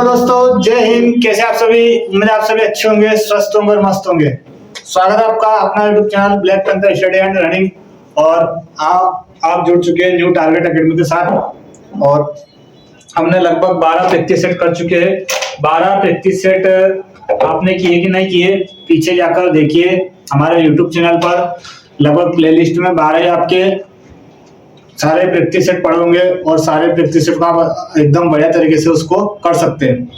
Hello दोस्तों, जय हिंद। कैसे आप सभी? उम्मीद आप सभी अच्छे होंगे, स्वस्थ होंगे और मस्त होंगे। स्वागत है आपका अपना YouTube channel black panther study and running. और आप जुड़ चुके हैं न्यू टारगेट एकेडमी के साथ। और हमने लगभग 12 प्रैक्टिस सेट कर चुके हैं। 12 प्रैक्टिस सेट आपने किए कि नहीं किए, पीछे जाकर देखिए हमारे यूट्यूब चैनल पर। लगभग प्लेलिस्ट में 12 आपके सारे प्रैक्टिस सेट पढ़े होंगे और सारे प्रैक्टिस सेट को आप एकदम बढ़िया तरीके से उसको कर सकते हैं।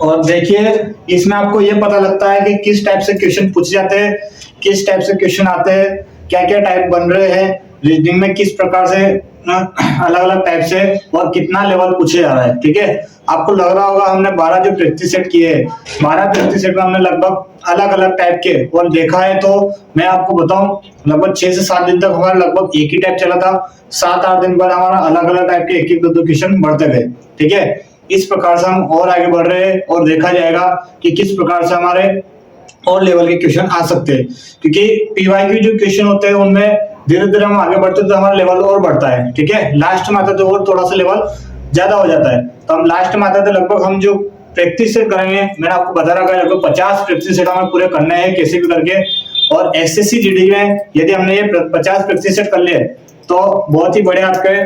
और देखिए इसमें आपको ये पता लगता है कि किस टाइप से क्वेश्चन पूछे जाते हैं, किस टाइप से क्वेश्चन आते हैं, क्या क्या टाइप बन रहे हैं, रीजनिंग में किस प्रकार से अलग अलग टाइप से और कितना लेवल पूछे जा रहा है। ठीक है, आपको लग रहा होगा हमने 12 जो प्रैक्टिस सेट किए हैं, 12 प्रैक्टिस सेट में हमने लगभग अलग अलग टाइप के और देखा है। तो मैं आपको बताऊं, लगभग 6 से 7 दिन तक हमारा लगभग एक ही टाइप चला था। 7-8 दिन बाद हमारा अलग अलग टाइप के एक दो क्वेश्चन बढ़ते गए। ठीक है, इस प्रकार से हम और आगे बढ़ रहे हैं और देखा जाएगा कि किस प्रकार से हमारे और लेवल के क्वेश्चन आ सकते हैं। क्योंकि पीवाईक्यू जो क्वेश्चन होते हैं उनमें धीरे धीरे हम आगे बढ़ते हैं तो हमारा लेवल और बढ़ता है। ठीक है, लास्ट में आता है तो और थोड़ा सा लेवल ज्यादा हो जाता है। तो हम लास्ट में आते थे लगभग हम जो प्रैक्टिस सेट करेंगे, मैंने आपको बता रखा है लगभग 50 प्रैक्टिस सेट हमें पूरे करने हैं कैसे भी करके। और एसएससी जीडी में यदि हमने ये 50 प्रैक्टिस सेट कर लिए तो बहुत ही बढ़िया आपके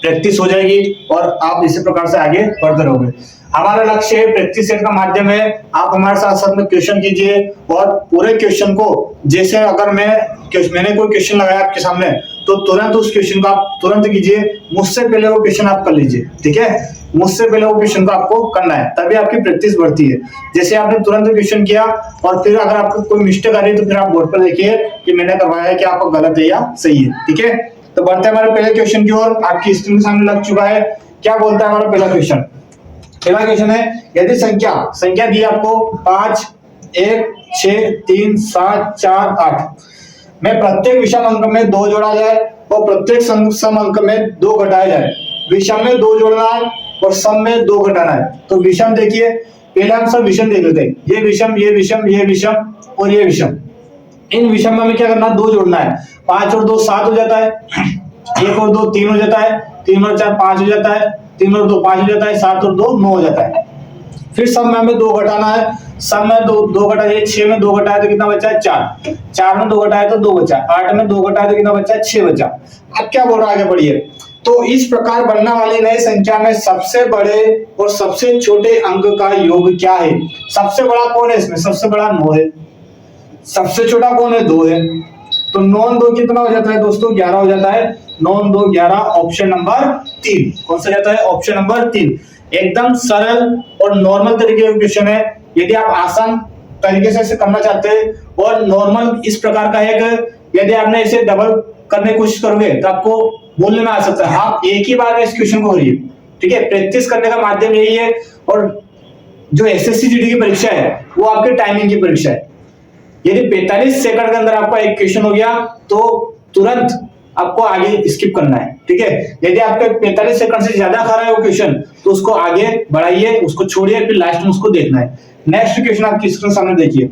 प्रैक्टिस हो जाएगी और आप इसी प्रकार से आगे बढ़ते रहोगे। हमारा लक्ष्य है प्रैक्टिस सेट का माध्यम है, आप हमारे साथ साथ में क्वेश्चन कीजिए और पूरे क्वेश्चन को, जैसे अगर मैंने कोई क्वेश्चन लगाया आपके सामने तो तुरंत उस क्वेश्चन को आप तुरंत कीजिए। मुझसे पहले वो क्वेश्चन आप कर लीजिए। ठीक है, मुझसे पहले वो क्वेश्चन को आपको करना है, तभी आपकी प्रैक्टिस बढ़ती है। जैसे आपने तुरंत क्वेश्चन किया और फिर अगर आपको कोई मिस्टेक आ रही है तो फिर आप बोर्ड पर देखिए कि मैंने करवाया है कि आपको गलत है या सही है। ठीक है, तो बढ़ते हैं हमारे पहले क्वेश्चन की ओर। आपकी स्क्रीन के सामने लग चुका है। क्या बोलता है हमारा पहला क्वेश्चन? पहला क्वेश्चन है, यदि संख्या दी आपको 5, 1, 6, 3, 7, 4, 8 में प्रत्येक विषम अंक में 2 जोड़ा जाए और प्रत्येक सम अंक में 2 घटाया जाए। विषम में 2 जोड़ना है और सम में 2 घटाना है। तो विषम देखिए, पहले हम सब विषम देख लेते हैं। ये विषम, ये विषम, ये विषम और ये विषम। इन विषम में हमें क्या करना है? 2 जोड़ना है। 5 और 2 7 हो जाता है, 1 और 2 3 हो जाता है, 3 और 4 5 हो जाता है, 3 और 2 5 हो जाता है, 7 और 2 9 हो जाता है। फिर सम में हमें 2 घटाना है। सम में 2 घटाइए, 6 में 2 घटाए तो कितना बचा है? 4। 4 में 2 घटाए तो 2 बचा। 8 में 2 घटाए तो कितना बचा? 6 बचा। अब क्या बोल रहा है? आगे बढ़िए। तो इस प्रकार बनने वाली नई संख्या में सबसे बड़े और सबसे छोटे अंक का योग क्या है? सबसे बड़ा कौन है इसमें? सबसे बड़ा 9 है। सबसे छोटा कौन है? 2 है। तो 9 2 कितना हो जाता है दोस्तों? 11 हो जाता है। 9 2 11, ऑप्शन नंबर 3। कौन सा जाता है? Option number 3। एकदम सरल और नॉर्मल तरीके का क्वेश्चन है। यदि आप आसान तरीके से इसे करना चाहते हैं और नॉर्मल इस प्रकार का है कि यदि आपने इसे डबल करने की कोशिश करोगे तो आपको बोलने में आ सकता है। आप एक ही बार में इस क्वेश्चन को करिए। ठीक है, प्रैक्टिस करने का माध्यम यही है। और जो एसएससी जीडी की परीक्षा है वो आपके टाइमिंग की परीक्षा है। यदि 45 सेकंड के अंदर आपका एक क्वेश्चन हो गया तो तुरंत आपको आगे स्किप करना है। ठीक है, यदि आपके 45 सेकंड से ज्यादा खा रहा है वो क्वेश्चन तो उसको आगे बढ़ाइए, उसको छोड़िए, फिर लास्ट में उसको देखना है। नेक्स्ट क्वेश्चन आपकी स्क्रीन सामने देखिए।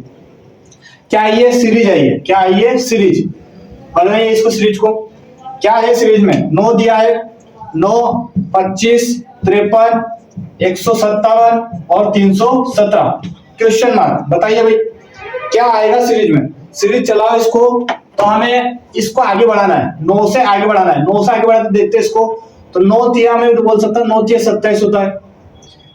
क्या ये सीरीज है? ये क्या है? ये सीरीज। बनाइए इसको, सीरीज को। क्या है सीरीज में? 9 दिया है, 9, 25, 53, 157 और 317। Question mark. बताइए भाई क्या आएगा सीरीज में? सीरीज चलाओ इसको। तो हमें इसको आगे बढ़ाना है, 9 से आगे बढ़ाना है। 9 से आगे बढ़ाते देखते हैं इसको। तो 9 तिया में तो बोल सकता है 9 तिया 27 होता है।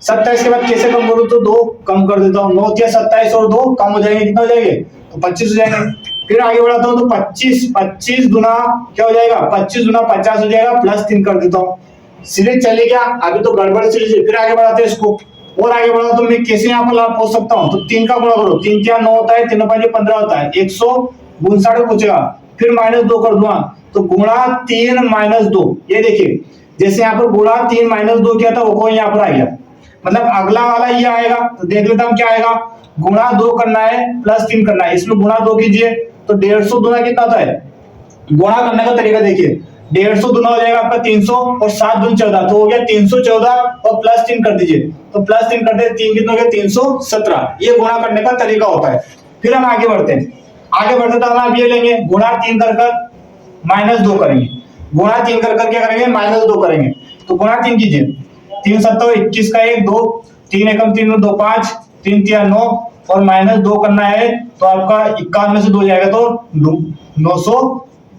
27 के बाद कैसे कम करूं? तो 2 कम कर देता हूं। 9 तिया 27 और 2 कम हो जाएंगे, कितना हो जाएंगे? तो 25 हो जाएंगे। फिर आगे बढ़ाता हूं तो 25 गुना क्या हो जाएगा? 25 गुना 50 हो जाएगा, प्लस 3 कर देता हूं। सीरीज चले क्या? अभी तो गड़बड़ सीरीज है। फिर आगे बढ़ाते हैं इसको और आगे बढ़ा तो मैं कैसे यहाँ पर लाभ पहुंच सकता हूँ? तो 3 का गुणा करो। 3 क्या 9 होता है, 3 5 15 होता है, 159 पूछेगा। फिर -2 कर दूंगा तो गुणा 3 -2। ये देखिए जैसे यहाँ पर गुणा 3 -2 किया था वो कोई यहाँ पर आ गया। मतलब अगला वाला ये आएगा। तो देख लेता हूँ क्या आएगा। गुणा 2 करना है, प्लस 3 करना है। इसमें गुणा 2 कीजिए तो 150 गुना कितना होता है? गुणा करने का तरीका देखिए। 150 गुना हो जाएगा आपका 300 और 7 दूनी 14 तो हो गया 314 और प्लस 3 कर दीजिए। तो प्लस 3 करते 3 कितना हो गया? 317। ये गुणा करने का तरीका होता है। फिर हम आगे बढ़ते हैं। आगे बढ़ते तो हम आप ये लेंगे, गुणा 3 कर -2 करेंगे। गुणा 3 कर क्या करेंगे? -2 करेंगे। तो गुणा 3 कीजिए। 3 7 21 का 1 2 3 एकम 3 में 2 5, 3 3 9 और -2 करना है तो आपका 51 में से 2 जाएगा तो 900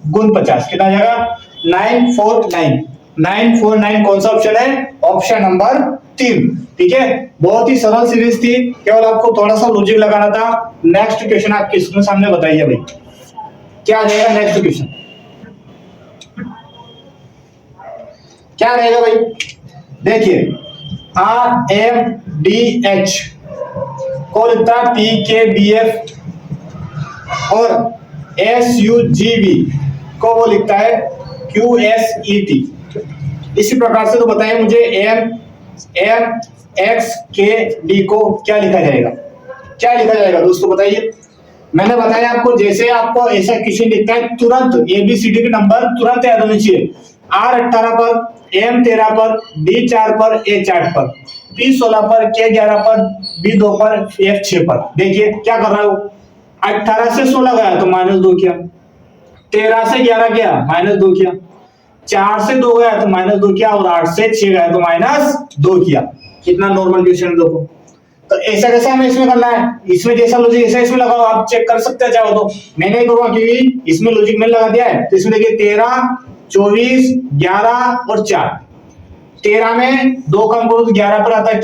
गुण 50 कितना जाएगा 949। 949 कौन सा ऑप्शन है? Option number 3। ठीक है, बहुत ही सरल सीरीज थी, केवल आपको थोड़ा सा लॉजिक लगाना था। नेक्स्ट क्वेश्चन आपके स्क्रीन सामने बताइए भाई, क्या रहेगा नेक्स्ट क्वेश्चन? क्या रहेगा भाई? देखिए RMDH को लिखता है PKBF और SUGV को वो लिखता है QSET। इसी प्रकार से तो बताइए मुझे MXKD को क्या लिखा जाएगा? क्या लिखा जाएगा दोस्तों बताइए। मैंने बताया आपको, जैसे आपको ऐसा क्वेश्चन दिखता है तुरंत ABCD के नंबर तुरंत याद होने चाहिए। R18 पर, M13 पर, D4 पर, A4 पर, P16 पर, K11 पर, B2 पर, F6 पर। देखिए क्या कर रहा है वो, 18 से 16 गया तो -2 किया, 13 से 11 गया -2 किया, 4 से 2 गया तो -2 किया और 8 से 6 गया तो -2 किया। कितना नॉर्मल क्वेश्चन देखो। तो ऐसा कैसा हमें इसमें करना है, इसमें जैसा लॉजिक ऐसा इसमें लगाओ, आप चेक कर सकते हैं चाहो तो। मैं नहीं करूंगा क्योंकि इसमें लॉजिक मैंने लगा दिया है। तो इसमें देखिए 13 24 11 और 4। 13 में 2 कम करो तो 11 पर आता है,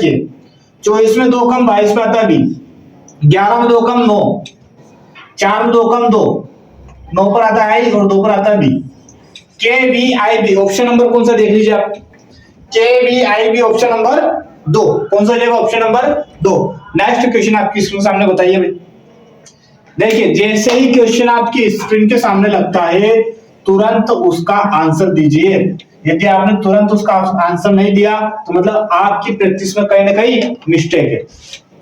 24 में 2 कम 22 पे आता है, 11 में 2 कम 9, 4 में 2 कम 2, 9 पर आता है और 2 पर आता है B। KVIB ऑप्शन नंबर कौन सा देख लीजिए आप, KVIB ऑप्शन नंबर 2 कौन सा जाएगा? Option number 2। नेक्स्ट क्वेश्चन आपकी स्क्रीन सामने बताइए भाई। देखिए जैसे ही क्वेश्चन आपकी स्क्रीन के सामने लगता है तुरंत उसका आंसर दीजिए। यदि आपने तुरंत उसका आंसर नहीं दिया तो मतलब आपकी प्रैक्टिस में कहीं ना कहीं मिस्टेक है।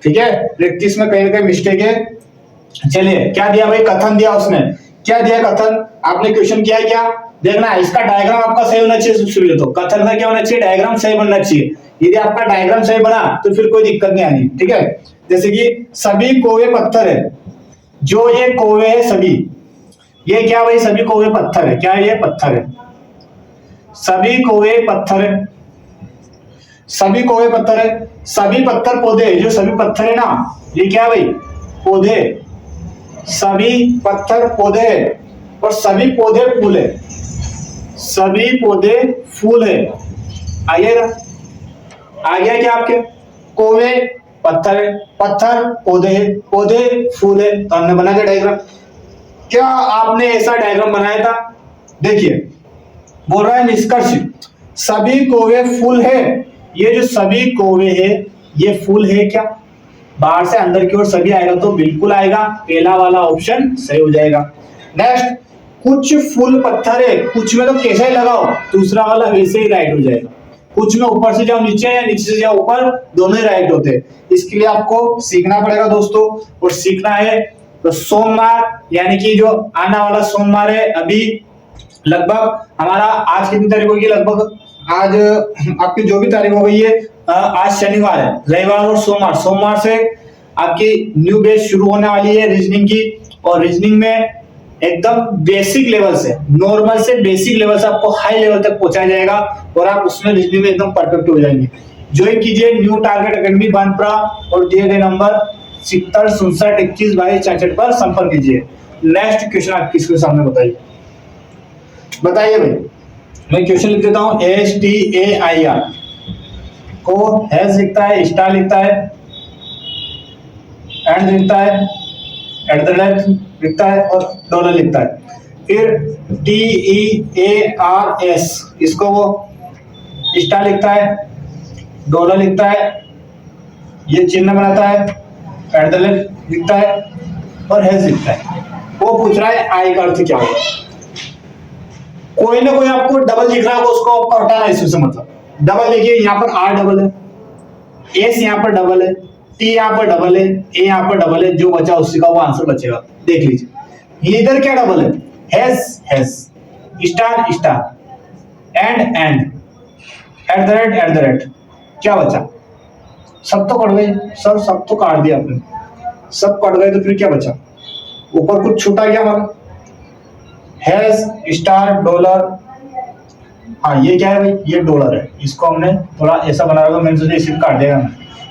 ठीक है, प्रैक्टिस में कहीं ना कहीं मिस्टेक है। चलिए क्या दिया भाई? कथन दिया उसने। क्या दिया कथन? आपने क्वेश्चन किया है क्या? देखना है इसका डायग्राम आपका सही होना चाहिए। सबसे पहले तो कथन का क्या होना चाहिए? डायग्राम सही बनना चाहिए। यदि आपका डायग्राम सही बना तो फिर कोई दिक्कत नहीं आनी। ठीक है, जैसे कि सभी कोवे पत्थर है, जो ये कोवे है सभी, ये क्या भाई? सभी कोवे पत्थर है। क्या ये पत्थर है? सभी कोवे पत्थर है, सभी कोवे पत्थर है। सभी पत्थर पौधे, जो सभी पत्थर है ना, ये क्या भाई? पौधे। सभी पत्थर पौधे और सभी पौधे फूल है, सभी पौधे फूल है। आइएगा, आ गया क्या आपके? कोवे पत्थर है, पत्थर पौधे, पौधे फूल है। तो हमने बना दिया डायग्राम। क्या आपने ऐसा डायग्राम बनाया था? देखिए बोल रहा है निष्कर्ष, सभी कोवे फूल है। ये जो सभी कोवे है ये फूल है क्या? बाहर से अंदर की ओर सभी आएगा तो बिल्कुल आएगा, पहला वाला ऑप्शन सही हो जाएगा। नेक्स्ट, कुछ फूल पत्थर है, कुछ में तो कैसे ही लगाओ, दूसरा वाला वैसे ही राइट हो जाएगा। कुछ में ऊपर से जाओ नीचे या नीचे से जाओ ऊपर, दोनों ही राइट होते हैं। इसके लिए आपको सीखना पड़ेगा दोस्तों, और सीखना है तो सोमवार यानी कि जो आने वाला सोमवार है, अभी लगभग हमारा आज कितनी तारीख होगी? लगभग आज आपकी जो भी तारीख हो गई है, आज शनिवार है, रविवार और सोमवार, सोमवार से आपकी न्यू बैच शुरू होने वाली है रीजनिंग की। और रीजनिंग में एकदम बेसिक लेवल से, नॉर्मल से बेसिक लेवल से आपको हाई लेवल तक पहुंचाया जाएगा और आप उसमें रीजनिंग में एकदम परफेक्ट हो जाएंगे। ज्वाइन कीजिए न्यू टारगेट एकेडमी बानपुरा और दिए गए नंबर 70 67 21 22 64 पर संपर्क कीजिए। नेक्स्ट क्वेश्चन आप किसके सामने बताइए, बताइए भाई। मैं क्वेश्चन लिख देता हूं, STAIR को हैज लिखता है, स्टार लिखता है, एंड लिखता है, एट द रेट लिखता है और डॉलर लिखता है। फिर TEARS इसको वो स्टार लिखता है, डॉलर लिखता है, ये चिन्ह बनाता है, एट द रेट लिखता है और हैज लिखता है। वो पूछ रहा है आई का अर्थ क्या होगा। कोई ना कोई आपको डबल दिख रहा है, उसको आपको हटाना है इससे। मतलब डबल देखिए, यहाँ पर R डबल है, S यहाँ पर डबल है, T यहाँ पर डबल है, A यहाँ पर डबल है, जो बचा उसी का वो आंसर बचेगा। देख लीजिए इधर क्या डबल है, has, star star, and, at the rate, क्या बचा? सब तो कट गए सर, सब तो काट दिया आपने, सब कट गए तो फिर क्या बचा? ऊपर कुछ छूटा गया हमारा, हैज स्टार डॉलर। हाँ ये क्या है भाई? ये डॉलर है, इसको हमने थोड़ा ऐसा बना रखा, मैंने सोचा इसे काट देगा।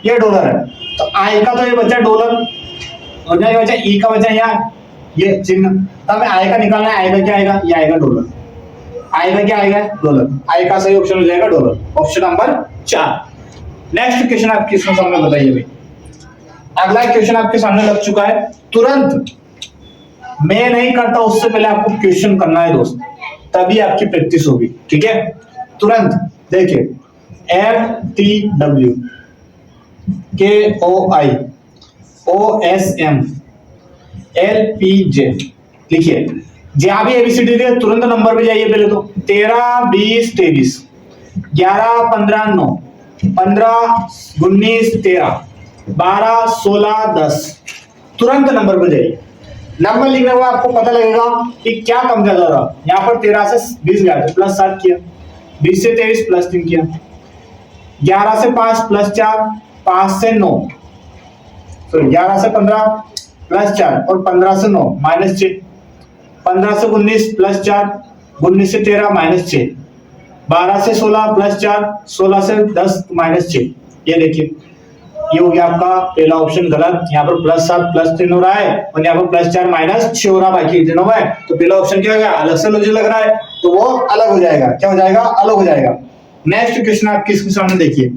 ये डॉलर है, तो आई का तो ये बचा डॉलर और क्या बचा ई का बचा यहाँ ये चिन्ह। तो हमें आई का निकालना है, आई का क्या आएगा, ये आएगा डॉलर, आई का क्या आएगा डॉलर, आई का सही ऑप्शन हो जाएगा dollar, option number 4। Next question आपके सामने बताइए भाई। अगला क्वेश्चन आपके सामने लग चुका है, तुरंत मैं नहीं करता उससे पहले आपको क्वेश्चन करना है दोस्त, तभी आपकी प्रैक्टिस होगी, ठीक है। तुरंत देखिए, FTW KOI OSM LPJ लिखिए। जहां भी ABCD है तुरंत नंबर पे जाइए। पहले तो 13 20 23 11 15 9 15 19 13 12 16 10 तुरंत नंबर पे जाइए। नंबर लिखने के बाद आपको पता लगेगा कि क्या कम ज्यादा रहा। यहाँ पर 13 से 20 गया तो प्लस 7 किया, 20 से 23 प्लस 3 किया, 11 से 5 प्लस 4, 5 से 9 सॉरी 11 से 15 प्लस 4 और 15 से 9 माइनस 6, 15 से 19 प्लस 4, 19 से 13 माइनस 6, 12 से 16 प्लस 4, 16 से 10 माइनस 6। ये देखिए, ये हो गया आपका पहला ऑप्शन गलत। यहाँ पर प्लस 7 प्लस 3 हो रहा है और यहाँ पर प्लस 4 माइनस 6 हो रहा है, बाकी तीनों में। तो पहला ऑप्शन क्या हो गया, अलग से मुझे लग रहा है, तो वो अलग हो जाएगा। क्या हो जाएगा, अलग हो जाएगा। नेक्स्ट क्वेश्चन आपके सामने देखिए,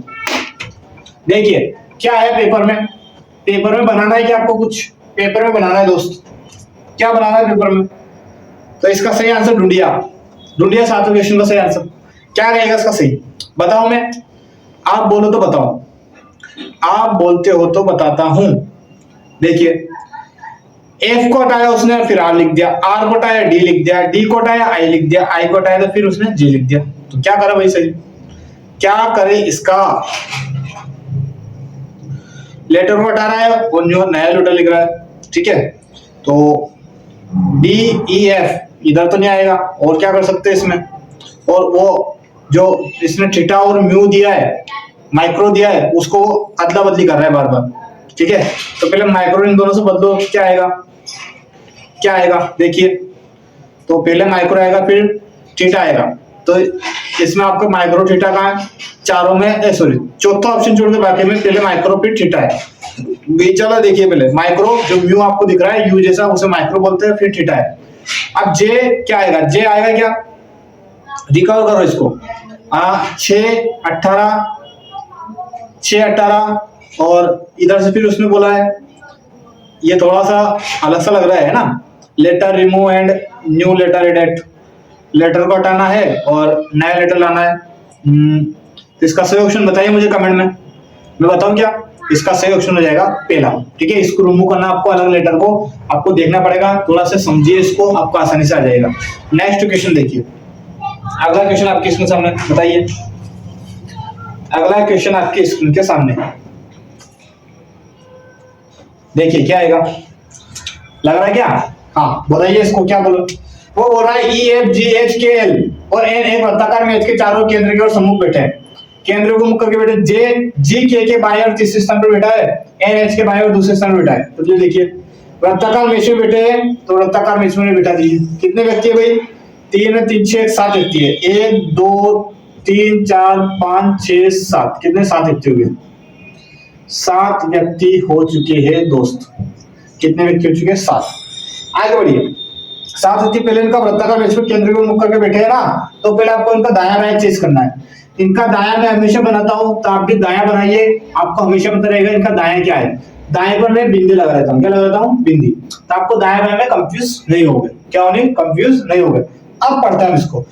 देखिए क्या है पेपर में। पेपर में बनाना है क्या आपको, कुछ पेपर में बनाना है दोस्त, क्या बनाना है पेपर में। तो इसका सही आंसर ढूंढिए आप, ढूंढिए 7वें क्वेश्चन का सही आंसर क्या रहेगा इसका सही। बताओ, मैं आप बोलो तो बताओ, आप बोलते हो तो बताता हूं। देखिए, F को हटाया उसने फिर R लिख दिया, R को हटाया D लिख दिया, D को हटाया I लिख दिया, I को हटाया तो फिर उसने J लिख दिया। तो क्या करे भाई सही, क्या करे इसका। लेटर को हटा रहा है और न्यू नया लेटर लिख रहा है, ठीक है। तो D E F इधर तो नहीं आएगा, और क्या कर सकते हैं इसमें। और वो जो इसने थीटा और म्यू दिया है, माइक्रो दिया है, उसको अदला बदली कर रहा है बार बार, ठीक है। तो पहले माइक्रो इन दोनों से बदलो, क्या आएगा, क्या आएगा देखिए। तो पहले माइक्रो आएगा फिर थीटा आएगा, तो इसमें आपका माइक्रो थीटा का है चारों में, सॉरी चौथा ऑप्शन छोड़ दे, बाकी में पहले माइक्रो फिर थीटा है। बीच वाला देखिए, पहले माइक्रो जो म्यू आपको दिख रहा है यू जैसा, उसे माइक्रो बोलते हैं, फिर थीटा है। अब जे क्या आएगा, जे आएगा क्या, रिकवर करो इसको। 6 18 और इधर से फिर उसने बोला है, ये थोड़ा सा अलग सा लग रहा है ना, letter remove and new letter added, letter को हटाना है और नया लेटर लाना है। तो इसका सही ऑप्शन बताइए मुझे कमेंट में, मैं बताऊं क्या। इसका सही ऑप्शन हो जाएगा पहला, ठीक है। इसको रिमूव करना आपको, अलग लेटर को आपको देखना पड़ेगा, थोड़ा सा समझिए इसको, आपको आसानी से आ जाएगा। नेक्स्ट क्वेश्चन देखिए, अगला क्वेश्चन आपके स्क्रीन सामने बताइए। अगला क्वेश्चन आपके स्क्रीन के सामने देखिए, क्या आएगा, लग रहा है क्या, हाँ बताइए इसको, क्या बोलो। वो बोल रहा है EFGHKL और N एक वृत्ताकार में के चारों केंद्र की ओर सम्मुख बैठे हैं। केंद्र को मुख करके बैठे, GK के बाएं और तीसरे स्थान पर बैठा है, NH के बाएं और दूसरे स्थान पर बैठा है। तो देखिए, वृत्ताकार मेष में बैठे हैं, तो वृत्ताकार मेष में बैठा दीजिए। कितने व्यक्ति है भाई, 3 3 6 7 व्यक्ति है। 1 2 3 4 5 6 7, कितने 7 व्यक्ति हो गए, 7 व्यक्ति हो चुके हैं दोस्त। कितने व्यक्ति हो चुके हैं, 7। आगे बढ़िए, 7 व्यक्ति पहले इनका वृत्ताकार मेष में केंद्र को मुख करके बैठे हैं ना, तो पहले आपको इनका दायां बायां चेंज करना है। इनका दायां मैं हमेशा बनाता हूं, तो आप भी दायां बनाइए, आपको हमेशा पता रहेगा इनका दायां क्या है। दाएं पर मैं बिंदी लगा देता हूं, क्या लगाता हूं, बिंदी, तो आपको दायां बायां में कंफ्यूज नहीं होगे, क्या होने, कंफ्यूज नहीं होगे। अब पढ़ते हैं इसको,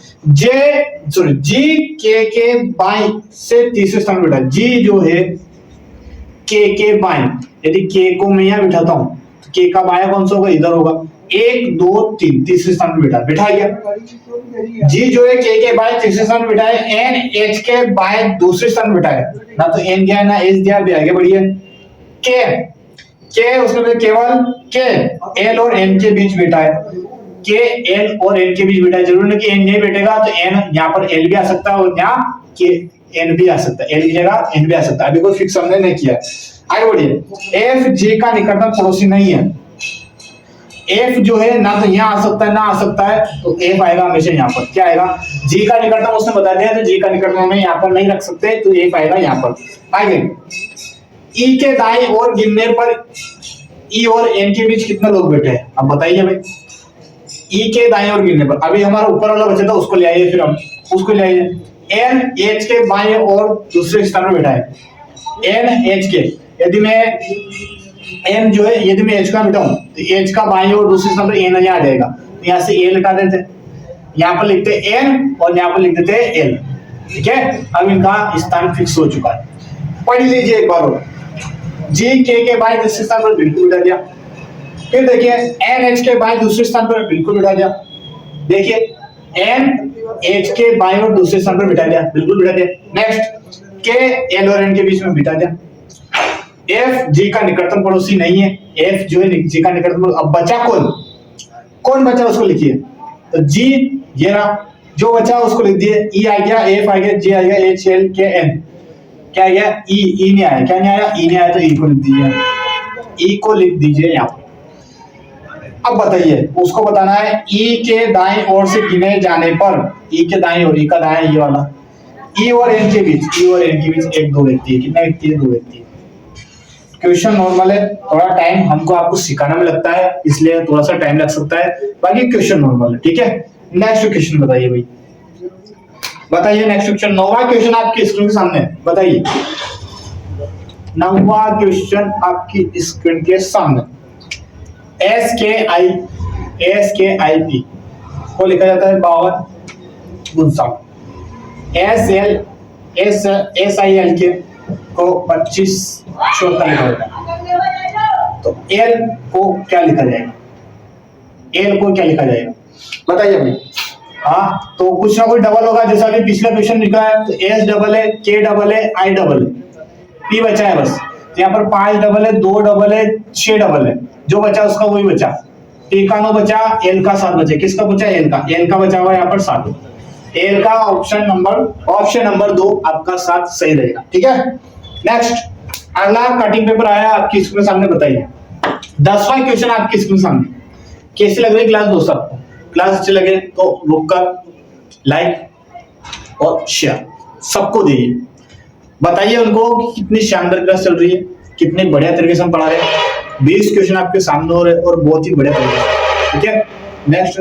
के बाएं से तीसरे स्थान पर बैठा, जी जो है के बाएं, यदि के को मैं यहाँ बिठाता हूँ तो के का बायां कौन सा होगा, इधर होगा। 1 2 3 तीसरे स्थान पर बैठा है क्या, जी जो है के बाएं तीसरे स्थान पर बैठा है, एन एच के बाएं दूसरे स्थान पर बैठा है ना, तो एन दिया ना एच दिया, भी आगे बढ़िए। के उसमें केवल के एल और एन के बीच बैठा है, के एल और एन के बीच बैठा है। जरूर नहीं कि एन नहीं बैठेगा तो एन यहाँ पर एल भी आ सकता है और यहाँ के एन भी आ सकता है, एल की जगह एन भी आ सकता है, अभी कोई फिक्स हमने नहीं किया है। आगे बढ़िए, एफ जे का निकटतम पड़ोसी नहीं है। एफ जो है ना तो यहाँ आ सकता है ना आ सकता है, तो एफ आएगा हमेशा यहाँ पर। क्या आएगा, जी का निकटतम उसने बता दिया, तो जी का निकटतम में यहाँ पर नहीं रख सकते, तो एफ आएगा यहाँ पर। आगे ई के दाएं ओर गिनने पर ई और एन के बीच कितने लोग बैठे हैं, अब बताइए भाई। ई के दाएं ओर गिनने पर, अभी हमारा ऊपर वाला बचा था उसको ले आइए, फिर हम उसको ले आइए। एन एच के बाएं ओर दूसरे स्थान पर बैठा है, एन एच के, यदि मैं एन जो है यदि मैं एच का मिटाऊं तो एच का बाएं ओर दूसरे स्थान पर एन आ जाएगा, तो यहाँ से ए लटा देते, यहाँ पर लिखते एन और यहाँ पर लिख देते एल, ठीक है। अब इनका स्थान फिक्स हो चुका है, पढ़ लीजिए एक बार और। जी के बाएं दूसरे स्थान पर बिल्कुल बिठा दिया, फिर देखिए एन एच के बाएं दूसरे स्थान पर बिल्कुल बिठा दिया, देखिए एन एच के बाएं और दूसरे स्थान पर बिठा दिया, बिल्कुल बिठा दिया। नेक्स्ट के एल और एन के बीच में बिठा दिया। एफ जी का निकटतम पड़ोसी नहीं है, एफ जो है जी का निकटतम, अब बचा कौन बचा उसको लिखिए, तो जी ये रहा, जो बचा उसको लिख दिए, ई आ गया, एफ आ गया, जी आ गया, एच एल के एन, क्या आ गया, ई नहीं आया, क्या नहीं आया, ई नहीं आया, तो ई को लिख दीजिए, ई को लिख दीजिए यहाँ पे। अब बताइए उसको बताना है ई के दाएं ओर से गिने जाने पर, ई के दाएं ओर, ई का दाएं ये वाला, ई और एन के बीच, ई और एन के बीच एक दो व्यक्ति है, कितने व्यक्ति है, दो व्यक्ति है। क्वेश्चन नॉर्मल है, थोड़ा टाइम हमको आपको सिखाने में लगता है इसलिए थोड़ा सा टाइम लग सकता है, बाकी क्वेश्चन नॉर्मल है, ठीक है। नेक्स्ट क्वेश्चन बताइए भाई, बताइए नेक्स्ट क्वेश्चन, 9वां क्वेश्चन आपकी स्क्रीन के सामने, बताइए 9वां क्वेश्चन आपकी स्क्रीन के सामने। एस के आई पी को लिखा जाता है 52 गुणा, एस आई एल के को 25 74 लिखा जाता है, तो एल को क्या लिखा जाएगा, एल को क्या लिखा जाएगा बताइए भाई। हाँ तो कुछ ना कुछ डबल होगा, जैसा कि पिछला क्वेश्चन लिखा है, तो एस डबल है, के डबल है, आई डबल है, पी बचा है बस, तो यहाँ पर 5 डबल है, 2 डबल है, 6 डबल है, जो बचा उसका वही बचा, पी का 9 बचा, एल का 7 बचा, किसका बचा, एल का बचा हुआ यहाँ पर 7, एल का ऑप्शन नंबर 2 आपका 7 सही रहेगा, ठीक है। नेक्स्ट अगला कटिंग पेपर आया आपकी स्क्रीन सामने, बताइए 10वां क्वेश्चन आपकी स्क्रीन सामने। कैसी लग रही क्लास दोस्तों आपको, क्लास अच्छी लगे तो रुक कर लाइक और शेयर सबको दीजिए, बताइए उनको कि कितनी शानदार क्लास चल रही है, कितने बढ़िया तरीके से हम पढ़ा रहे हैं। 20 क्वेश्चन आपके सामने हो रहे हैं और बहुत ही बढ़िया तरीके से, ठीक है। नेक्स्ट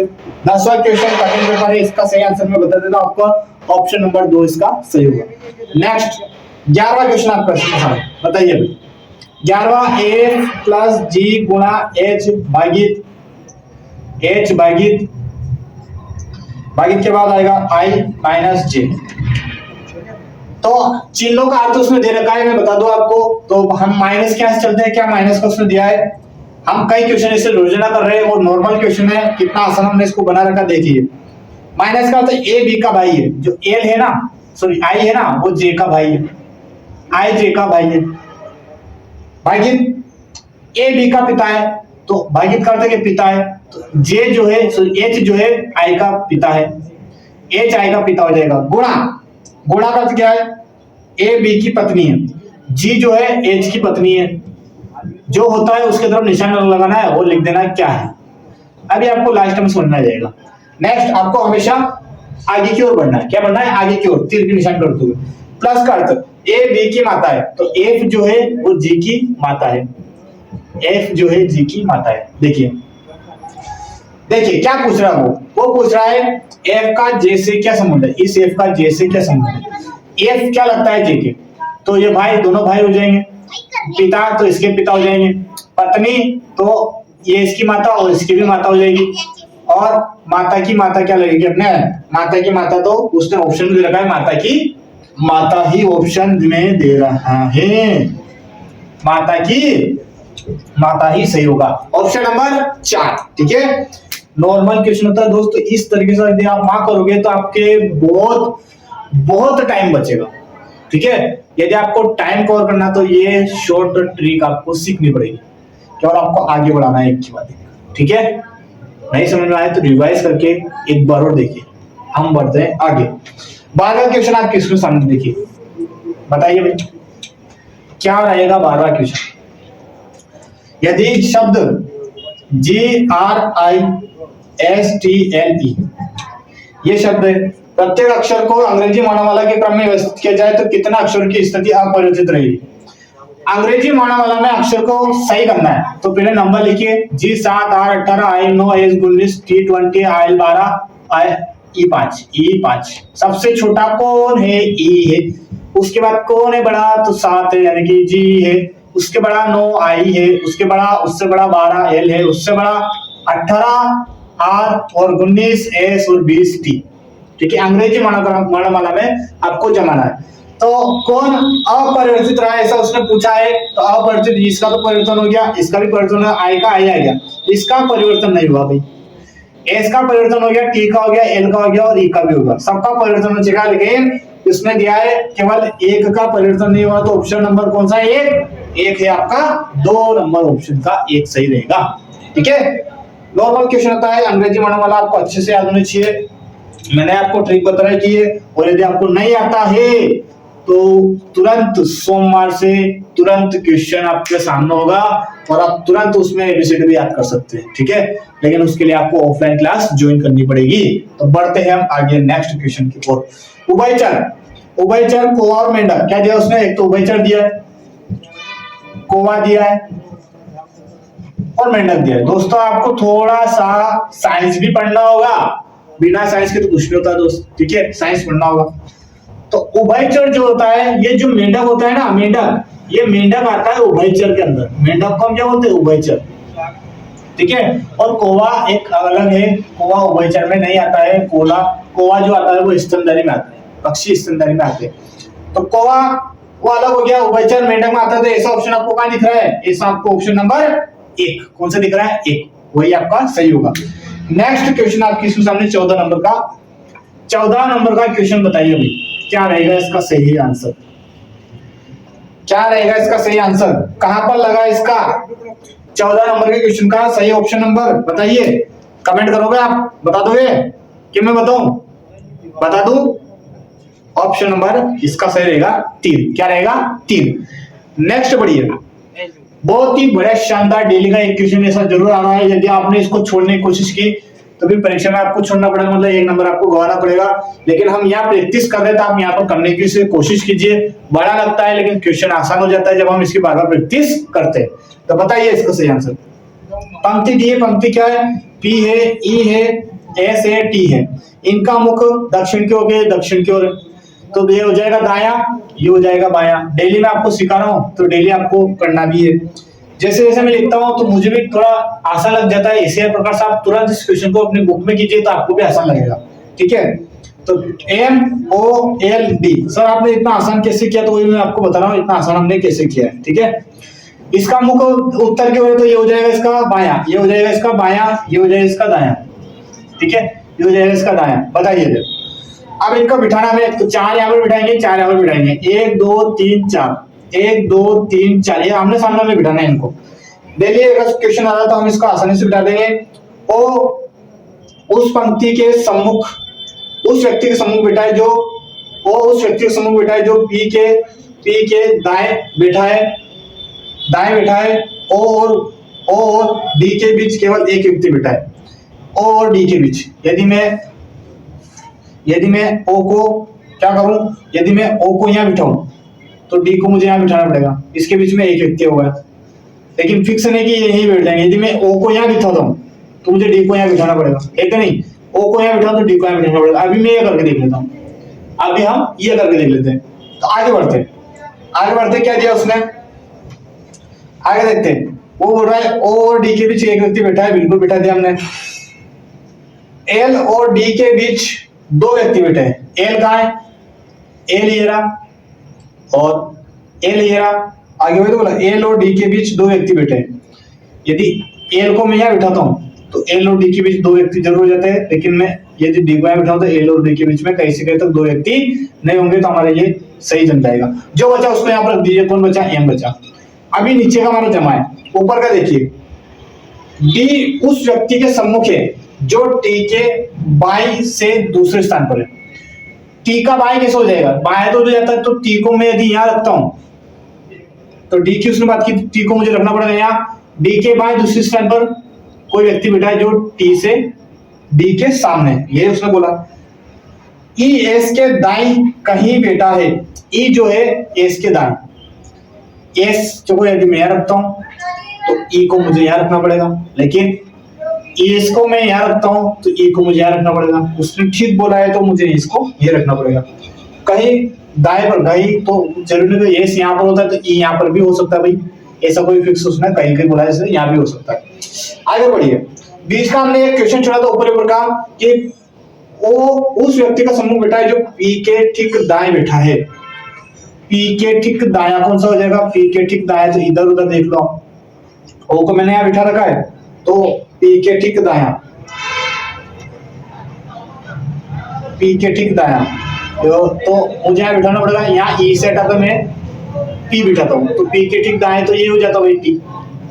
10वां क्वेश्चन कटिंग पेपर है, इसका सही आंसर मैं बता देता हूं आपको, ऑप्शन नंबर 2 इसका सही होगा। नेक्स्ट 11वां क्वेश्चन आपका सामने, बताइए भाई 11वां, ए प्लस जी गुणा एच भागित के बाद आएगा आई माइनस जे, तो चिन्हों का अर्थ उसमें दे रखा है, मैं बता दूं आपको, तो हम माइनस के यहां से चलते हैं, क्या माइनस का उसमें दिया है, हम कई क्वेश्चन इससे रोजाना कर रहे हैं और नॉर्मल क्वेश्चन है, कितना आसान हमने इसको बना रखा देखिए। माइनस का अर्थ ए बी का भाई है, जो एल है ना, सॉरी आई है ना, वो जे का भाई है, आई जे का भाई है, भागित ए बी का पिता है, तो भागित करते के पिता है, तो जे जो है एच जो है आई का पिता है, एच आई का पिता हो जाएगा, गुणा का अर्थ क्या है, ए बी की पत्नी है, जी जो है एच की पत्नी है, जो होता है उसके तरफ निशान लगाना है और लिख देना है क्या है, अभी आपको लास्ट में समझ में आ जाएगा। नेक्स्ट आपको हमेशा आगे की ओर बढ़ना है, क्या बढ़ना है, आगे की ओर, तीर की निशान करते हुए, प्लस का अर्थ ए बी की माता है, तो एफ जो है वो जी की माता है, एफ जो है जी की माता है। देखिए क्या पूछ रहा है वो पूछ रहा है एफ का जे से क्या संबंध है, इस एफ का जे से क्या संबंध है, एफ क्या लगता है जे के, तो ये भाई दोनों भाई हो जाएंगे, पिता तो इसके पिता हो जाएंगे, पत्नी तो ये इसकी माता और इसकी भी माता हो जाएगी, और माता की माता क्या लगेगी अपने, माता की माता तो उसने ऑप्शन में दे रखा है, माता की माता ही ऑप्शन में दे रहा है, माता की माता ही सही होगा, ऑप्शन नंबर 4, ठीक है। नॉर्मल क्वेश्चन होता है दोस्तों, इस तरीके से यदि आप मार्क करोगे तो आपके बहुत टाइम बचेगा, ठीक है। यदि आपको टाइम कवर करना तो ये शॉर्ट ट्रिक आपको सीखनी पड़ेगी, और आपको आगे बढ़ाना है एक की बात, ठीक है। नहीं समझ में आए तो रिवाइज करके एक बार और देखिए, हम बढ़ते हैं आगे। 12वां क्वेश्चन आप किसके सामने देखिए, बताइए भाई क्या रहेगा 12वां क्वेश्चन। यदि शब्द GRISTLE ये शब्द है, प्रत्येक अक्षर को अंग्रेजी वर्णमाला के क्रम में व्यवस्थित किया जाए तो कितना अक्षर की स्थिति अपरिवर्तित रहेगी। अंग्रेजी वर्णमाला में अक्षर को सही करना है तो पहले नंबर लिखिए G 7 R 18 I 9 S 19 T 20 I 12 E 5 सबसे छोटा कौन है E है, उसके बाद कौन है बड़ा तो 7 है यानी कि G है, उसके बड़ा 9 I है, उसके बड़ा उससे बड़ा 12 L है, उससे बड़ा 18 R और 19 S और 20 T। ठीक है, अंग्रेजी वर्णमाला में आपको जमाना है। तो कौन अपरिवर्तित रहा ऐसा उसने पूछा है, तो अपरिवर्तित इसका तो परिवर्तन हो गया, इसका भी परिवर्तन है, आई का आई आ गया, इसका परिवर्तन नहीं हुआ भाई, एस का परिवर्तन हो गया, टी का हो गया, एल का हो गया और ई का भी होगा, सबका परिवर्तन हो जाएगा। लेकिन इसमें दिया है केवल एक का परिवर्तन नहीं हुआ, तो ऑप्शन नंबर कौन सा है? एक है आपका, 2 नंबर ऑप्शन का एक सही रहेगा। ठीक है, नॉर्मल क्वेश्चन होता है, अंग्रेजी वर्णमाला आपको अच्छे से याद होनी चाहिए, मैंने आपको ट्रिक बताई की है, और यदि आपको नहीं आता है तो तुरंत सोमवार से तुरंत क्वेश्चन आपके सामने होगा और आप तुरंत उसमें एबीसीडी भी याद कर सकते हैं। ठीक है, लेकिन उसके लिए आपको ऑफलाइन क्लास ज्वाइन करनी पड़ेगी। तो बढ़ते हैं हम आगे नेक्स्ट क्वेश्चन की ओर। उभयचर कौवा और मेंढक, क्या दिया उसने? एक तो उभयचर दिया है, कौवा दिया है और मेंढक दिया है। दोस्तों आपको थोड़ा सा साइंस भी पढ़ना होगा, बिना साइंस के तो कुछ नहीं होता दोस्त। ठीक है, साइंस पढ़ना होगा। तो उभयचर जो होता है, ये जो मेंढक होता है ना, मेंढक, ये मेंढक आता है उभयचर के अंदर, मेंढक को हम क्या बोलते हैं? उभयचर। ठीक है, और कौवा एक अलग है, कौवा उभयचर में नहीं आता है, कौवा जो आता है वो स्तनधारी में आता है, पक्षी स्तनधारी में आते हैं। तो कौवा वो अलग हो गया, उभयचर मेंढक में आता है। तो ऐसा ऑप्शन आपको कहां दिख रहा है? ऐसा आपको ऑप्शन नंबर 1 कौन सा दिख रहा है? 1, वही आपका सही होगा। नेक्स्ट क्वेश्चन आपके सामने 14 नंबर का क्वेश्चन बताइए भाई, क्या रहेगा इसका सही आंसर? क्या रहेगा इसका सही आंसर? कहां पर लगा इसका 14 नंबर के क्वेश्चन का सही ऑप्शन नंबर? बताइए, कमेंट करोगे आप? बता दोगे कि मैं बताऊं? बता दूं? ऑप्शन नंबर इसका सही रहेगा 3। क्या रहेगा? 3। नेक्स्ट बढ़िए, बहुत ही बड़ा शानदार डेली का एक क्वेश्चन ऐसा जरूर आ रहा है, यदि आपने इसको छोड़ने की कोशिश की तो भी परीक्षा में आपको छोड़ना पड़ेगा, मतलब 1 नंबर आपको गंवाना पड़ेगा। लेकिन हम यहाँ प्रैक्टिस कर रहे हैं तो आप यहाँ पर करने की कोशिश कीजिए। बड़ा लगता है लेकिन क्वेश्चन आसान हो जाता है जब हम इसकी बार बार प्रैक्टिस करते हैं। तो बताइए इसका सही आंसर। पंक्ति दी है, पंक्ति क्या है? पी है, ई है, एस है, टी है, इनका मुख दक्षिण की ओर है, दक्षिण की ओर, तो ये हो जाएगा दाया, ये हो जाएगा बाया। डेली में आपको सिखा रहा हूँ तो डेली आपको करना भी है। जैसे जैसे मैं लिखता हूँ तो मुझे भी थोड़ा आसान लग जाता है, इसी प्रकार से आप तुरंत इस क्वेश्चन को अपनी बुक में कीजिए तो आपको भी आसान लगेगा। ठीक है, तो MOLD सर आपने इतना आसान कैसे किया? तो वही मैं आपको बता रहा हूँ इतना आसान हमने कैसे किया है। ठीक है, इसका मुख उत्तर की ओर है तो ये हो जाएगा इसका बाया, ये हो जाएगा इसका बाया, ये हो जाएगा इसका दाया। ठीक है, ये हो जाएगा इसका दाया। बताइए अब इनको बिठाना है तो 4 यहाँ पर बिठाएंगे, 4 यहाँ पर बिठाएंगे, 1 2 3 4, 1 2 3 4, ये आमने सामने में बिठाना है इनको। डेली अगर क्वेश्चन आ रहा तो हम इसको आसानी से बिठा देंगे। उस पंक्ति के सम्मुख उस व्यक्ति के सम्मुख बिठाए जो उस व्यक्ति के सम्मुख बिठाए जो पी के दाएं बिठाए, ओ और डी के बीच केवल एक व्यक्ति बिठाए, ओ और डी के बीच। यदि मैं ओ को क्या करूं? यदि मैं ओ को यहाँ बिठाऊं तो डी को मुझे यहाँ बिठाना पड़ेगा, इसके बीच में एक व्यक्ति होगा, लेकिन फिक्स नहीं कि यही बैठ जाएंगे। यदि मैं ओ को यहाँ बिठाता हूँ तो मुझे डी को यहाँ बिठाना पड़ेगा, एक नहीं, ओ को यहाँ बिठाऊं तो डी को यहाँ बिठाना पड़ेगा। अभी मैं ये करके देख लेता हूँ, अभी हम ये करके देख लेते हैं। तो आगे बढ़ते क्या दिया उसने, आगे देखते हैं। वो बोल रहा है ओ और डी के बीच एक व्यक्ति बैठा है, बिल्कुल बिठा दिया हमने। एल और डी के बीच 2 व्यक्ति बैठे हैं, एल कहाँ है? एल ये रहा और एल ये रहा। आगे वही तो बोला, एल और डी के बीच 2 व्यक्ति बैठे हैं। यदि एल को मैं यहाँ बिठाता हूँ तो एल और डी के बीच 2 व्यक्ति जरूर हो जाते हैं, लेकिन मैं यदि डी को यहाँ बिठाऊं तो एल और डी के बीच में कहीं से कहीं तक 2 व्यक्ति नहीं होंगे, तो हमारे ये सही जम जाएगा। जो बचा उसको यहाँ पर रख दीजिए, कौन बचा? एम बचा। अभी नीचे का हमारा जमा है, ऊपर का देखिए, डी उस व्यक्ति के सम्मुख है जो टी के बाई से दूसरे स्थान पर है। टी का बाई कैसे हो जाएगा? बाएं तो जाता है, तो टी को मैं यदि यहाँ रखता हूं तो डी की उसने बात की, टी को मुझे रखना पड़ेगा यहाँ। डी के बाई दूसरे स्थान पर कोई व्यक्ति बैठा है जो टी से डी के सामने, ये उसने बोला। ई एस के दाई कहीं बैठा है, ई जो है एस के दाई, एस को यदि मैं यहाँ रखता हूँ तो ई को मुझे यहाँ रखना पड़ेगा, लेकिन एस को मैं यहाँ रखता हूँ तो ई को मुझे यहाँ रखना पड़ेगा। उसने ठीक बोला है तो मुझे इसको ये रखना पड़ेगा। कहीं दाएं पर गई तो जरूरी नहीं एस यहाँ पर होता है तो ई यहाँ पर भी हो सकता है भाई, ऐसा कोई फिक्स उसने कहीं कहीं बोला है, यहाँ भी हो सकता है। आगे बढ़िए, बीच का हमने एक क्वेश्चन छोड़ा था ऊपर ऊपर का कि वो उस व्यक्ति का समूह बैठा है जो पी के ठीक दाएं बैठा है। पी के ठीक दाया कौन सा हो जाएगा? पी के ठीक दाया तो इधर उधर देख लो, ओ को मैंने यहाँ बिठा रखा है तो पी के ठीक दाया, पी के ठीक दाया तो मुझे यहाँ बिठाना पड़ेगा। यहाँ ई से हटा कर मैं पी बिठाता हूँ तो पी के ठीक दाएं तो ये हो जाता भाई पी,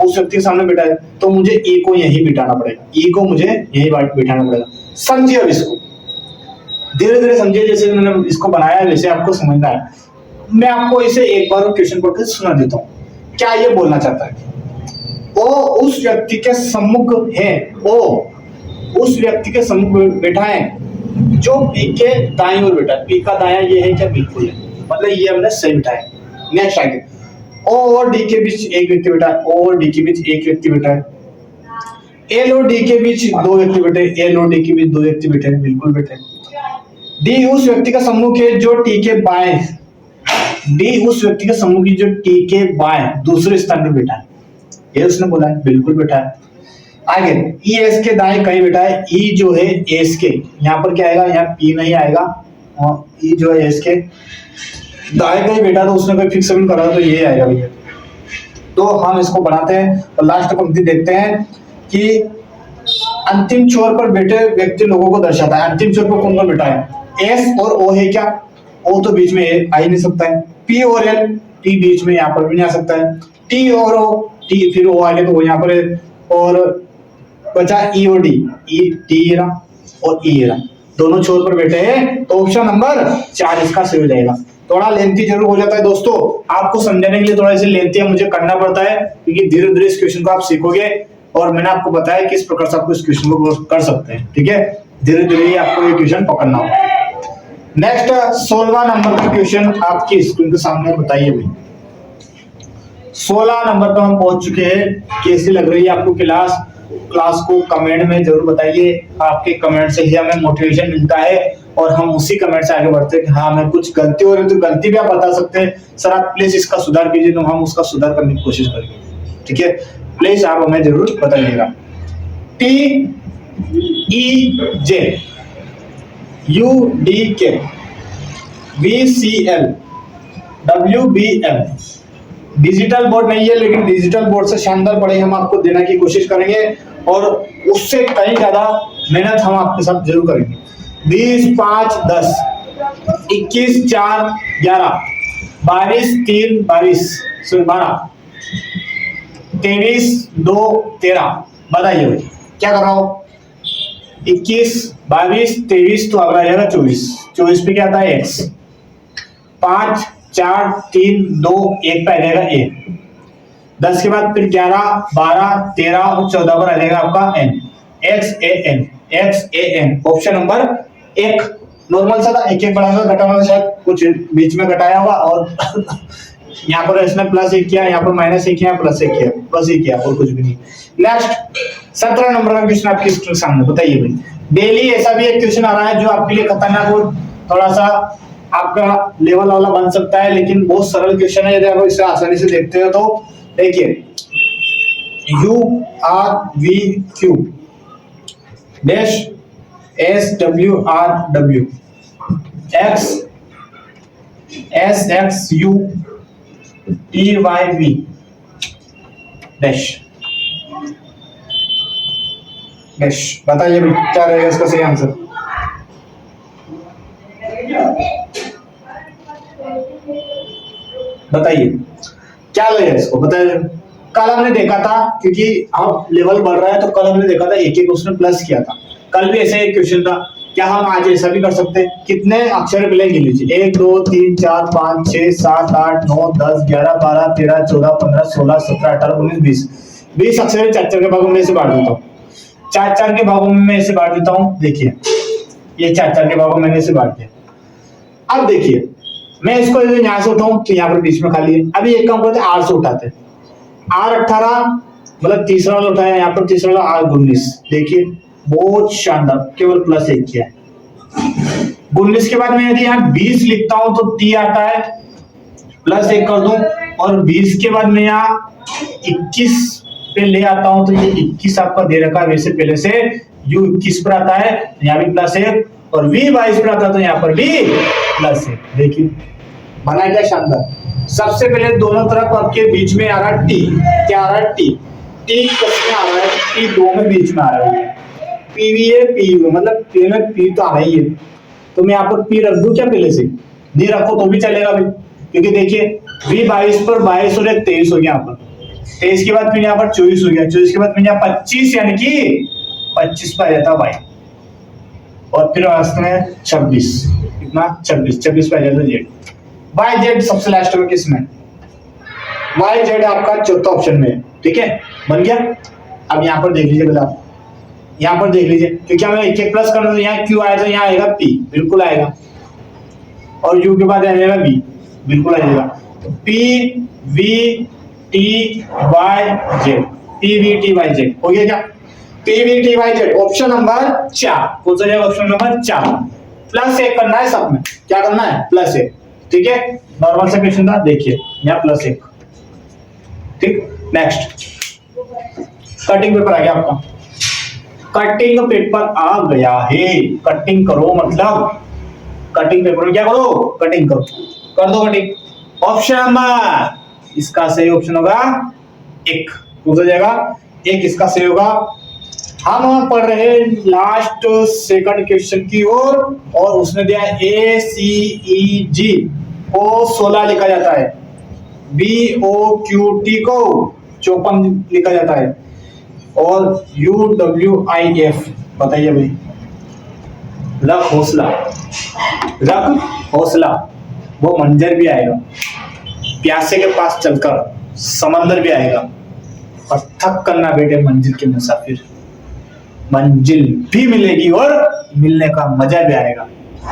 उस व्यक्ति के सामने बैठा है तो मुझे ई को यही बिठाना पड़ेगा, ई को मुझे यही बिठाना पड़ेगा। समझिए अब इसको धीरे धीरे समझिए, जैसे मैंने इसको बनाया वैसे आपको समझना है। मैं आपको इसे एक बार क्वेश्चन पढ़ के सुना देता हूँ। क्या ये बोलना चाहता है? ओ उस व्यक्ति के सम्मुख है, ओ उस व्यक्ति के सम्मुख बैठा है जो पी के दाईं ओर बैठा है। पी का दायां ये है क्या? बिल्कुल है, मतलब ये हमने सही बिठाया। नेक्स्ट आगे, ओ और डी के बीच एक व्यक्ति बैठा है, ओ और डी के बीच एक व्यक्ति बैठा है। एल और डी के बीच दो व्यक्ति बैठे, एल और डी के बीच दो व्यक्ति बैठे हैं, बिल्कुल बैठे। डी उस व्यक्ति का सम्मुख है जो टी के बाएं, डी उस व्यक्ति का सम्मुख है जो टी के बाएं दूसरे स्थान पर बैठा है, ये उसने बोला है, बिल्कुल बैठा है। आगे, ई एस के दाएं कहीं बैठा है, ई जो है एस के यहाँ पर क्या आएगा? यहाँ पी नहीं आएगा, और ई जो है एस के दाएं कहीं बैठा तो उसने कोई फिक्स करा तो ये आएगा भैया। तो हम इसको बनाते हैं और लास्ट पंक्ति देखते हैं कि अंतिम छोर पर बैठे व्यक्ति लोगों को दर्शाता है। अंतिम छोर पर कौन कौन बैठा है? एस और ओ है क्या? ओ तो बीच में आ ही नहीं सकता है। पी और एल, टी बीच में यहाँ पर भी नहीं आ सकता है। टी और ओ, टी फिर ओ आगे तो वो यहाँ पर है, और बचा ई और डी, ई टी और ई दोनों छोर पर बैठे हैं, तो ऑप्शन नंबर 4 इसका सही हो जाएगा। थोड़ा लेंथी जरूर हो जाता है दोस्तों, आपको समझाने के लिए थोड़ा इसे लेंथी मुझे करना पड़ता है, क्योंकि धीरे धीरे इस क्वेश्चन को आप सीखोगे और मैंने आपको बताया किस प्रकार से आपको इस क्वेश्चन को कर सकते हैं। ठीक है, धीरे धीरे आपको ये क्वेश्चन पकड़ना होगा। नेक्स्ट 16वां नंबर का क्वेश्चन आपकी स्क्रीन के सामने बताइए भाई। 16 नंबर पर हम पहुंच चुके हैं। कैसी लग रही है आपको क्लास को कमेंट में जरूर बताइए। आपके कमेंट से ही हमें मोटिवेशन मिलता है और हम उसी कमेंट से आगे बढ़ते हैं कि हाँ हमें कुछ गलती हो रही है तो गलती भी आप बता सकते हैं, सर आप प्लीज इसका सुधार कीजिए, तो हम उसका सुधार करने की कोशिश करेंगे। ठीक है, प्लीज आप हमें जरूर बताइएगा। T E J U D K B C L W B L digital board नहीं है, लेकिन डिजिटल बोर्ड से शानदार पढ़ाई हम आपको देने की कोशिश करेंगे और उससे कहीं ज्यादा मेहनत हम आपके साथ जरूर करेंगे। 20 5 10 21 4 11 22 3 22 12 23 2 13 बताइए भाई क्या कर रहा हो? 21 22 23 तो अगला जाएगा 24, 24 पे क्या आता है x, 5 4 3 2 1 पे आ जाएगा a, 10 के बाद फिर 11 12 13 और 14 पर आ जाएगा आपका n, x a n option number 1 normal सा था, एक एक बढ़ाना घटाना शायद कुछ बीच में घटाया होगा और यहाँ पर इसने प्लस 1 किया, यहाँ पर माइनस 1 किया, प्लस 1 किया, बस 1 किया और कुछ भी नहीं। नेक्स्ट 17 नंबर का क्वेश्चन आपके स्क्रीन सामने बताइए भाई। डेली ऐसा भी एक क्वेश्चन आ रहा है जो आपके लिए खतरनाक और थोड़ा सा आपका लेवल वाला बन सकता है, लेकिन बहुत सरल क्वेश्चन है यदि आप इसे आसानी से देखते हो तो। देखिए U R V Q dash S W R W X S X U T Y V dash dash बताइए भाई क्या रहेगा इसका सही आंसर? बताइए क्या लगेगा इसको, बताइए। कल हमने देखा था, क्योंकि अब लेवल बढ़ रहा है तो कल हमने देखा था एक एक उसने प्लस किया था, कल भी ऐसे एक क्वेश्चन था। क्या हम आज ऐसा भी कर सकते हैं? कितने अक्षर मिले गिन लीजिए, 1 2 3 4 5 6 7 8 9 10 11 12 13 14 15 16 17 18 19 20 20 अक्षर 4 के भागों में से बांट देता हूँ, 4 के भागों में इसे बांट देता हूँ। देखिए ये 4 के भागों में मैंने इसे बांट दिया। अब देखिए मैं इसको यहाँ से उठाऊं तो यहाँ पर बीच में खाली है। अभी एक काम करते हैं, R से उठाते हैं। R18 मतलब तीसरा वाला उठाया, यहाँ पर तीसरा वाला R19। देखिए बहुत शानदार, केवल +1 किया है। 19 के बाद मैं यदि यहाँ 20 लिखता हूं तो T आता है, +1 कर दूं, और 20 के बाद मैं यहाँ 21 पे ले आता हूं तो ये 21 आपका दे रखा है वैसे पहले से, U 21 पर आता है, यहाँ भी +1, और V 22 पर आता है तो यहाँ पर भी +1। देखिए बना क्या शानदार। सबसे पहले दोनों तरफ आपके बीच में आ रहा है T, क्या आ रहा है T, T किसमें आ रहा है, T दो में बीच में आ रहा है, PV PU मतलब P में P तो आ रही है, तो मैं यहाँ पर P रख दूं क्या पहले से, नहीं रखो तो भी चलेगा भाई, क्योंकि देखिए V 22 पर 22 और 23 हो गया, यहाँ पर 23 के बाद फिर यहाँ पर 24 हो गया, 24 के बाद फिर यहाँ 25 यानी कि 25 पर जाता भाई, और फिर वास्तव में 26, कितना 26 पर जाता Z। YZ सबसे लास्ट में किसमें, YZ आपका चौथा ऑप्शन में, ठीक है बन गया। अब यहाँ पर देख लीजिए बेटा, यहाँ पर देख लीजिए, क्योंकि हमें एक प्लस करना, तो यहाँ Q आया तो यहाँ आएगा P, बिल्कुल आएगा, और U के बाद आएगा V, बिल्कुल आएगा। तो P V T Y Z, P V T Y Z हो गया क्या, P V T Y Z option number 4, कौन सा जाएगा ऑप्शन नंबर 4। +1 करना है सब में, क्या करना है +1, ठीक है, नॉर्मल सा क्वेश्चन था, देखिए यहाँ +1, ठीक। नेक्स्ट कटिंग पेपर आ गया आपका, कटिंग पेपर आ गया है, कटिंग करो मतलब कटिंग पेपर में क्या करो, कटिंग करो, कर दो कटिंग। ऑप्शन नंबर, इसका सही ऑप्शन होगा 1, हो जाएगा 1, इसका सही होगा। हम पढ़ रहे लास्ट सेकंड क्वेश्चन की ओर, और उसने दिया ACEG को 16 लिखा जाता है, BOQT को 54 लिखा जाता है, और UWIF बताइए भाई, रख हौसला, रख हौसला, वो मंजर भी आएगा, प्यासे के पास चलकर समंदर भी आएगा, और थक करना बेटे मंजिल के मुसाफिर, मंजिल भी मिलेगी और मिलने का मजा भी आएगा।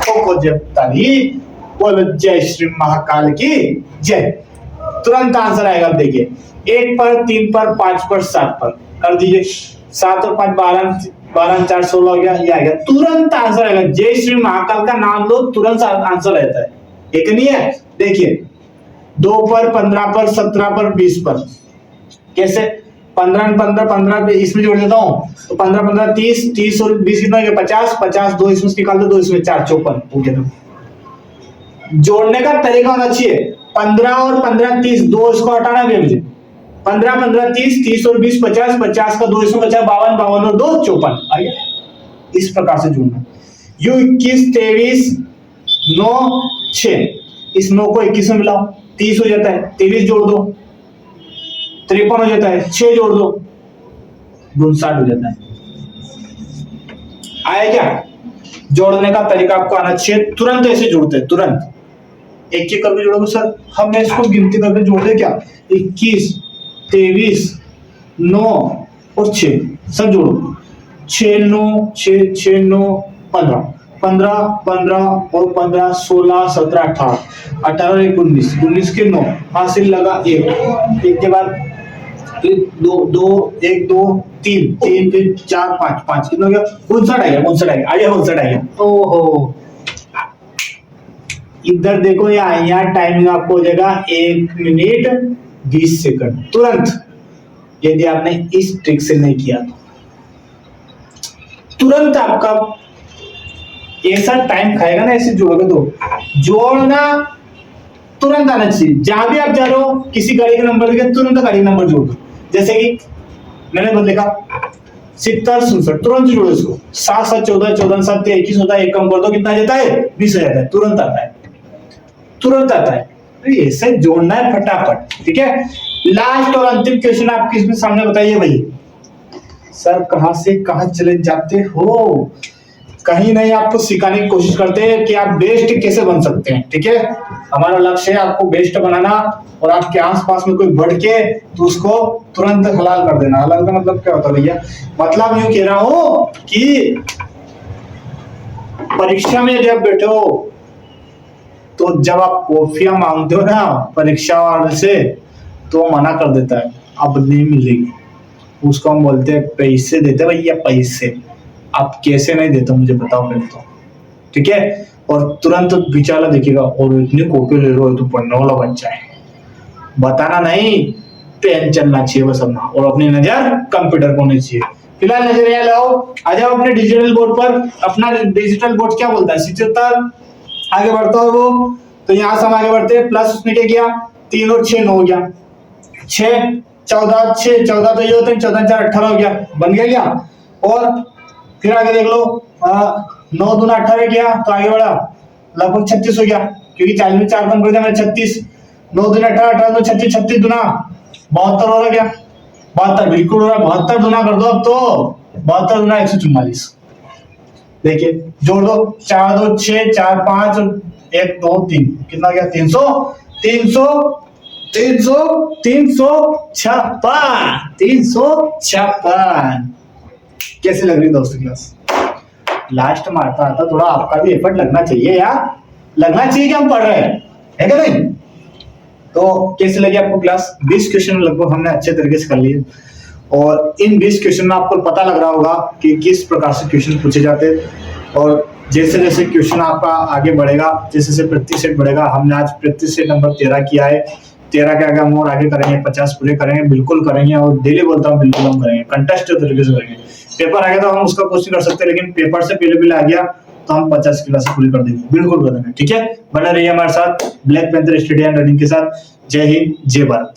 तो जब ताली बोलो जय श्री महाकाल की जय, तुरंत आंसर आएगा। अब देखिए 1 पर 3 पर 5 पर 7 पर कर दीजिए, 7 और 5 12, 12 4 16 हो गया, ये आएगा, तुरंत आंसर आएगा। जय श्री महाकाल का नाम लो, तुरंत आंसर रहता है, एक नहीं है। देखिए 2 पर 15 पर 17 पर 20 पर, कैसे 15 इसमें जोड़ देता हूँ, तो 15 15 30, 30 और 20 कितना हो गया 50, 50 2 इसमें निकाल दो, 2 इसमें 4 54 हो गया। जोड़ने का तरीका होना चाहिए, 15 और 15 30, 2 इसको हटाना है मुझे, 15 15 30, 30 और 20 50, 50 का 2 इसमें बचा 52, 52 और 2 54, आइए इस प्रकार से जोड़ना। U 21 23 9 6, इस 9 को 21 में मिलाओ, 30 हो जाता है, 23 जोड़ दो 53 हो जाता है, 6 जोड़ दो 59 हो जाता है। आया क्या, जोड़ने का तरीका आपको आना चाहिए, तुरंत ऐसे जोड़ते हैं, तुरंत एक एक करके जोड़ोगे सर, हमने इसको गिनती करके जोड़ दे क्या, 21 23 9 और 6, सब जोड़ो, 6 9 6 6 9 15 15 15 और 15 16 17 18 18 19 19 के 9 हासिल लगा 1 के बाद 2 2 1 2 3 3 फिर 4 5 5 कितना हो गया 59 आ गया 59 आ गया, आइए 59 आ गया। ओहो इधर देखो, यहाँ टाइमिंग आपको हो जाएगा 1 मिनट 20 सेकंड तुरंत, यदि आपने इस ट्रिक से नहीं किया तो तुरंत आपका ऐसा टाइम खाएगा ना, ऐसे जोड़ोगे तो जोड़ना तुरंत आना चाहिए। जहां भी आप जा रहे हो, किसी गाड़ी का नंबर देखे तुरंत गाड़ी का नंबर जोड़ दो, जैसे कि मैंने तो देखा 70 67 तुरंत जोड़ो इसको, 7 7 14 14 7 21 होता है, एक कम कर दो कितना आ जाता है 20 हो जाता है, तुरंत आता है, तुरंत आता है। तो ऐसे जोड़ना है फटाफट, ठीक है। लास्ट और अंतिम क्वेश्चन आपके इसमें सामने बताइए भाई, सर कहां से कहां चले जाते हो, कहीं नहीं आपको सिखाने की कोशिश करते हैं कि आप बेस्ट कैसे बन सकते हैं, ठीक है। हमारा लक्ष्य है आपको बेस्ट बनाना, और आपके आसपास में कोई बढ़ के तो उसको तुरंत हलाल कर देना। हलाल का मतलब क्या होता है भैया, मतलब यूं कह रहा हूं कि परीक्षा में जब बैठे हो तो जब आप कॉफियां मांगते हो ना परीक्षा वाले से तो मना कर देता है, अब नहीं मिलेगी। उसको हम बोलते हैं पैसे देते भैया पैसे, आप कैसे नहीं देते मुझे बताओ पहले तो, ठीक है। और तुरंत बेचारा देखेगा और इतनी कॉपी ले रहे हो तो पढ़ने वाला बच्चा है, बताना नहीं, पेन चलना चाहिए बस अपना, और अपनी नजर कंप्यूटर पर होनी चाहिए। फिलहाल नजर यहाँ लाओ, आ जाओ अपने डिजिटल बोर्ड पर। अपना डिजिटल बोर्ड क्या बोलता है 77, आगे बढ़ता है वो, तो यहाँ से हम आगे बढ़ते हैं, प्लस उसने क्या किया 3 और 6 9 हो गया, 6 14 6 14 तो ये होते हैं, 14 4 18 हो गया, बन गया क्या। और फिर आगे देख लो 9 दूना 18 किया तो आगे बढ़ा लगभग 36 हो गया, क्योंकि 40 में 4 कम कर दिया मैंने 36, 9 दूना 18 18 तो 36 36 दूना 72 हो रहा क्या, 72 बिल्कुल हो रहा, 72 गुना कर दो अब तो, 72 गुना 144। देखिए जोड़ दो, 4 2 6 4 5 1 2 3, कितना गया 300 300 300 356 356। कैसे लग रही दोस्तों क्लास? लास्ट में आता आता थोड़ा आपका भी एफर्ट लगना चाहिए यार, लगना चाहिए कि हम पढ़ रहे हैं, है क्या नहीं। तो कैसे लगी आपको क्लास? 20 क्वेश्चन लगभग हमने अच्छे तरीके से कर लिए, और इन 20 क्वेश्चन में आपको पता लग रहा होगा कि किस प्रकार से क्वेश्चन पूछे जाते हैं। और जैसे जैसे क्वेश्चन आपका आगे बढ़ेगा, जैसे जैसे प्रैक्टिस सेट बढ़ेगा, हमने आज प्रैक्टिस सेट नंबर 13 किया है, 13 के आगे हम और आगे करेंगे, 50 पूरे करेंगे, बिल्कुल करेंगे, और डेली बोलता हूँ बिल्कुल हम करेंगे, कंटेस्ट तरीके से करेंगे। पेपर आ गया तो हम उसका क्वेश्चन कर सकते हैं, लेकिन पेपर से पहले आ गया तो हम 50 क्लास पूरी कर देंगे, बिल्कुल कर देंगे, ठीक है। बने रहिए हमारे साथ black panther study and running के साथ। जय हिंद, जय भारत।